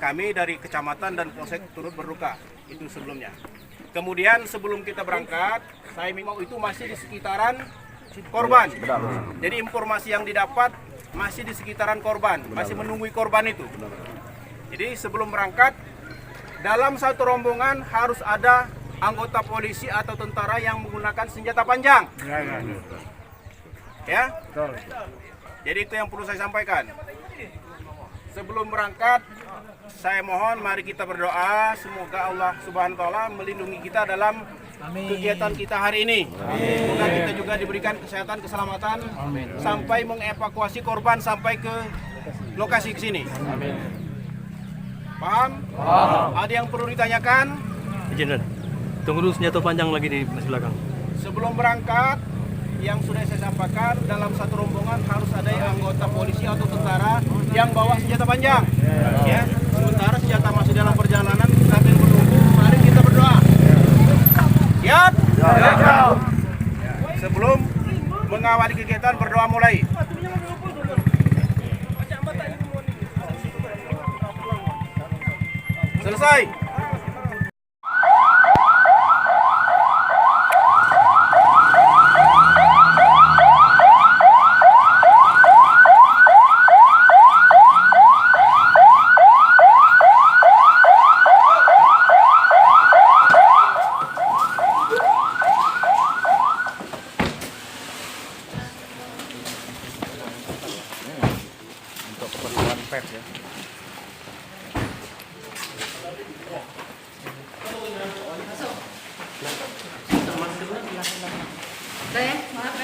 kami dari kecamatan dan polsek turut berduka. Itu sebelumnya. Kemudian sebelum kita berangkat, saya mau itu masih di sekitaran korban. Jadi informasi yang didapat masih di sekitaran korban, masih menunggui korban itu. Jadi sebelum berangkat, dalam satu rombongan harus ada anggota polisi atau tentara yang menggunakan senjata panjang. Ya. Jadi itu yang perlu saya sampaikan. Sebelum berangkat, saya mohon mari kita berdoa semoga Allah Subhanahu wa taala melindungi kita dalam kegiatan kita hari ini. Semoga kita juga diberikan kesehatan, keselamatan sampai mengevakuasi korban sampai ke lokasi ke sini. Paham? Ada yang perlu ditanyakan? Izin, tunggu dulu senjata panjang lagi di belakang. Sebelum berangkat, yang sudah saya sampaikan, dalam satu rombongan harus ada anggota polisi atau tentara yang bawa senjata panjang. Ya, sementara senjata masih dalam perjalanan sambil menunggu, mari kita berdoa. Siap? Sebelum mengawali kegiatan, berdoa mulai. Selesai. Untuk keperluan pers ya. Udah ya, maaf.